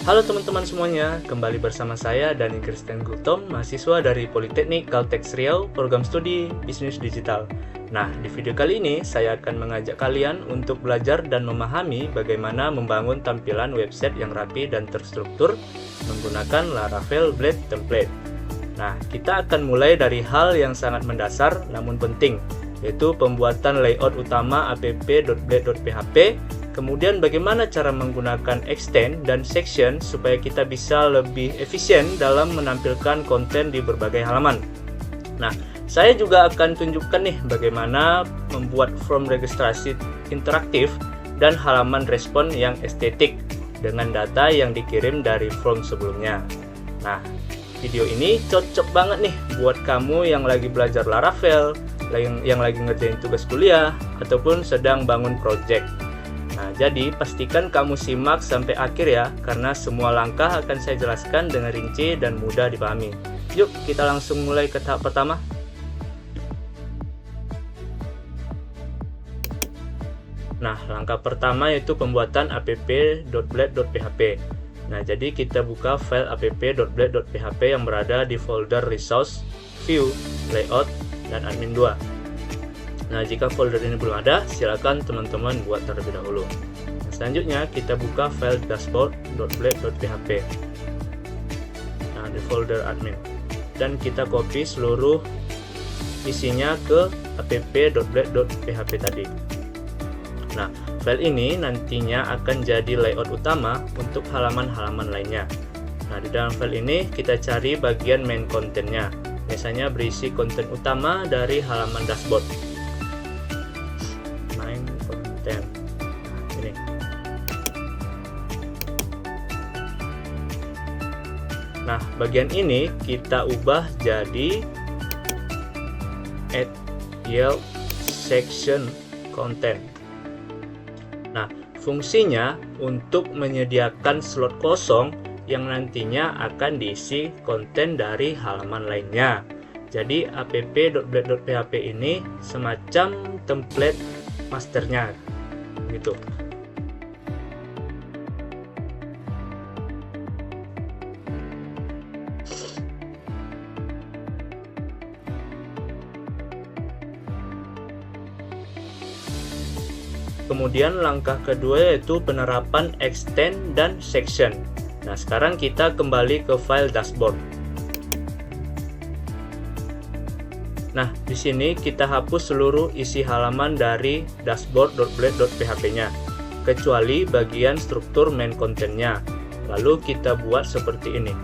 Halo teman-teman semuanya, kembali bersama saya Dani Kristen Gultom, mahasiswa dari Politeknik Caltex Riau, program studi Bisnis Digital. Nah, di video kali ini saya akan mengajak kalian untuk belajar dan memahami bagaimana membangun tampilan website yang rapi dan terstruktur menggunakan Laravel Blade Template. Nah, kita akan mulai dari hal yang sangat mendasar namun penting, yaitu pembuatan layout utama app.blade.php. Kemudian bagaimana cara menggunakan extend dan section supaya kita bisa lebih efisien dalam menampilkan konten di berbagai halaman. Nah, saya juga akan tunjukkan nih bagaimana membuat form registrasi interaktif dan halaman respon yang estetik dengan data yang dikirim dari form sebelumnya. Nah, video ini cocok banget nih buat kamu yang lagi belajar Laravel, yang lagi ngerjain tugas kuliah, ataupun sedang bangun project. Nah, jadi pastikan kamu simak sampai akhir ya, karena semua langkah akan saya jelaskan dengan rinci dan mudah dipahami. Yuk, kita langsung mulai ke tahap pertama. Nah, langkah pertama yaitu pembuatan app.blade.php. Nah, jadi kita buka file app.blade.php yang berada di folder Resource, View, Layout, dan Admin 2. Nah, jika folder ini belum ada, silakan teman-teman buat terlebih dahulu. Nah, selanjutnya kita buka file dashboard.blade.php. Nah, di folder admin, dan kita copy seluruh isinya ke app.blade.php tadi. Nah, file ini nantinya akan jadi layout utama untuk halaman-halaman lainnya. Nah, di dalam file ini kita cari bagian main kontennya. Biasanya berisi konten utama dari halaman dashboard. Ini. Nah, bagian ini kita ubah jadi add yield section content. Nah, fungsinya untuk menyediakan slot kosong yang nantinya akan diisi konten dari halaman lainnya. Jadi app.blade.php ini semacam template masternya gitu. Kemudian langkah kedua yaitu penerapan extend dan section. Nah, sekarang kita kembali ke file dashboard. Nah, di sini kita hapus seluruh isi halaman dari dashboard.blade.php-nya, kecuali bagian struktur main kontennya. Lalu kita buat seperti ini.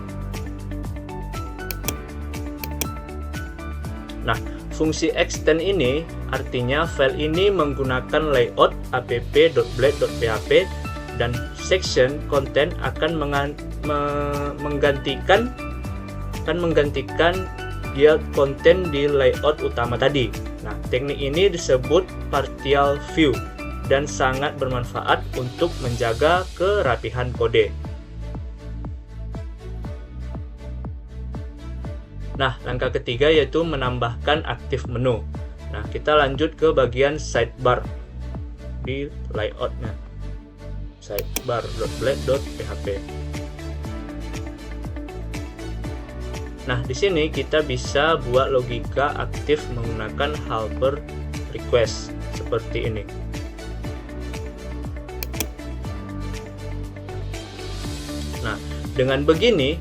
Nah, fungsi extend ini artinya file ini menggunakan layout app.blade.php dan section content akan menggantikan yield konten di layout utama tadi. Nah, teknik ini disebut partial view dan sangat bermanfaat untuk menjaga kerapihan kode. Nah, langkah ketiga yaitu menambahkan aktif menu. Nah, kita lanjut ke bagian sidebar di layoutnya. Sidebar.blade.php. Nah, di sini kita bisa buat logika aktif menggunakan helper request seperti ini. Nah, dengan begini,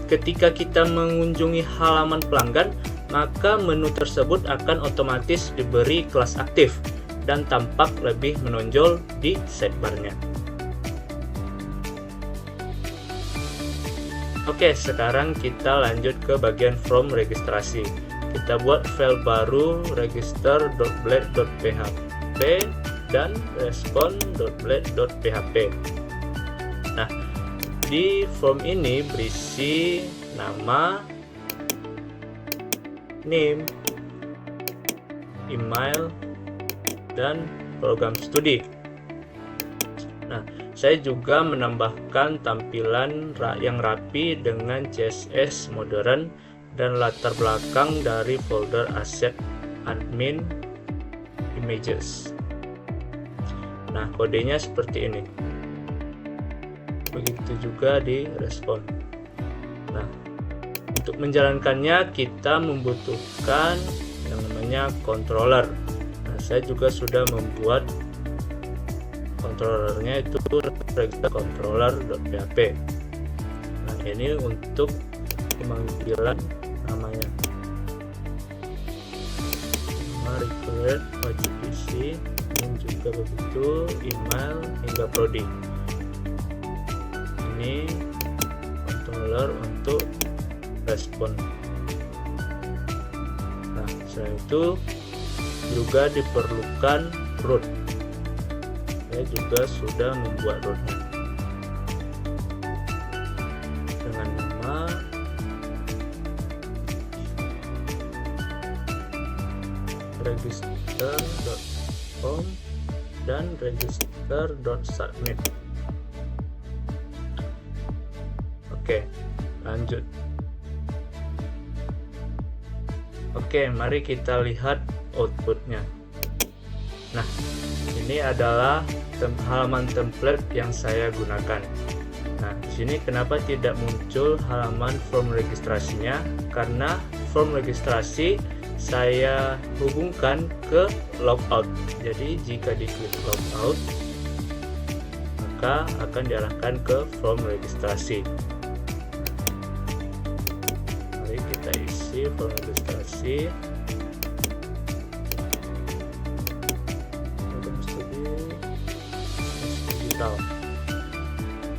ketika kita mengunjungi halaman pelanggan, maka menu tersebut akan otomatis diberi kelas aktif dan tampak lebih menonjol di sidebar-nya. Oke, sekarang kita lanjut ke bagian form registrasi. Kita buat file baru register.blade.php dan respond.blade.php. Nah, di form ini berisi nama, name, email, dan program studi. Nah, saya juga menambahkan tampilan yang rapi dengan CSS modern dan latar belakang dari folder aset admin images. Nah, kodenya seperti ini. begitu juga di respon. Nah, untuk menjalankannya kita membutuhkan yang namanya controller. Nah, saya juga sudah membuat controllernya, itu register controller.php. Nah, ini untuk pemanggilan namanya, nama required wajib isi, dan juga begitu email hingga prodi. Ini controller untuk respon. Nah, selain itu juga diperlukan root. Saya juga sudah membuat rootnya dengan nama register.form dan register.submit. Oke, lanjut. Oke, mari kita lihat outputnya. Nah, ini adalah halaman template yang saya gunakan. Nah, di sini kenapa tidak muncul halaman form registrasinya? Karena form registrasi saya hubungkan ke logout. Jadi jika diklik logout, maka akan diarahkan ke form registrasi. Mari kita isi form registrasi.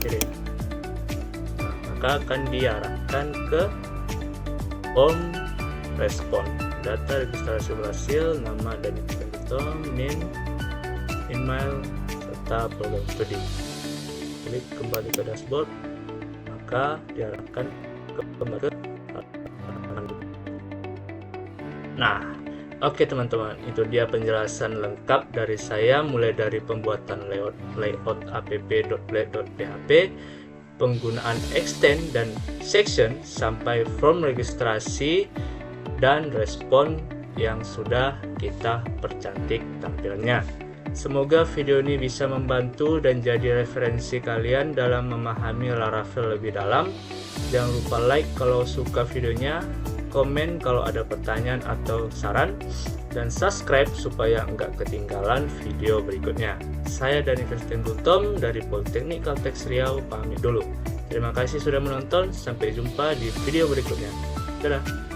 Oke. Nah, maka akan diarahkan ke form respon. Data registrasi berhasil, nama dan identitas, name, email, serta program studi. Klik kembali ke dashboard, maka diarahkan ke halaman. Nah, oke teman-teman, itu dia penjelasan lengkap dari saya, mulai dari pembuatan layout app.blade.php, penggunaan extend dan section, sampai form registrasi dan respon yang sudah kita percantik tampilnya. Semoga video ini bisa membantu dan jadi referensi kalian dalam memahami Laravel lebih dalam. Jangan lupa like kalau suka videonya, komen kalau ada pertanyaan atau saran, dan subscribe supaya enggak ketinggalan video berikutnya. Saya Dani Kristen Gultom dari Politeknik Caltex Riau pamit dulu. Terima kasih sudah menonton, sampai jumpa di video berikutnya. Dadah.